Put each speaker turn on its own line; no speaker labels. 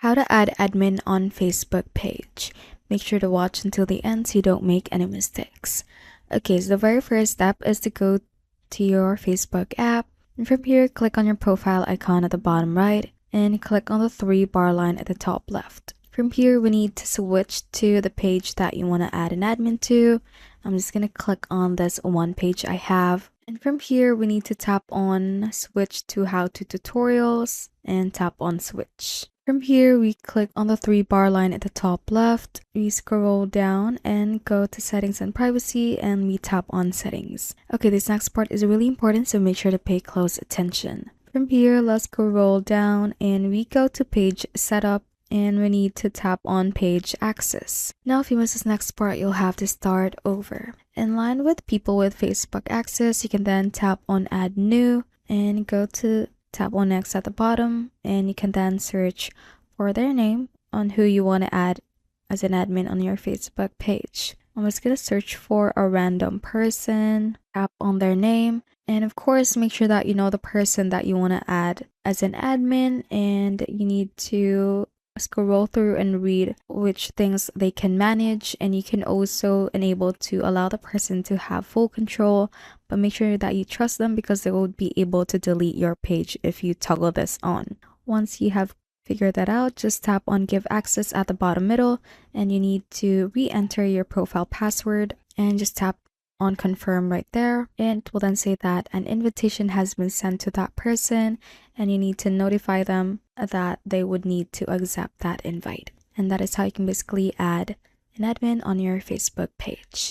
How to add admin on Facebook page. Make sure to watch until the end so you don't make any mistakes. Okay, so the very first step is to go to your Facebook app. And from here, click on your profile icon at the bottom right and click on the 3-bar line at the top left. From here, we need to switch to the page that you want to add an admin to. I'm just going to click on this one page I have. And from here, we need to tap on switch to how to tutorials and tap on switch. From here, we click on the 3-bar line at the top left. We scroll down and go to settings and privacy and we tap on settings. Okay, this next part is really important, so make sure to pay close attention. From here, let's scroll down and we go to page setup and we need to tap on page access. Now, if you miss this next part, you'll have to start over. In line with people with Facebook access, you can then tap on add new and go to tap on next at the bottom, and you can then search for their name on who you want to add as an admin on your Facebook page. I'm just going to search for a random person, tap on their name, and of course, make sure that you know the person that you want to add as an admin, and you need to scroll through and read which things they can manage, and you can also enable to allow the person to have full control, but make sure that you trust them because they will be able to delete your page if you toggle this on. Once you have figured that out, just tap on give access at the bottom middle and you need to re-enter your profile password and just tap on confirm right there, and it will then say that an invitation has been sent to that person and you need to notify them that they would need to accept that invite. And that is how you can basically add an admin on your Facebook page.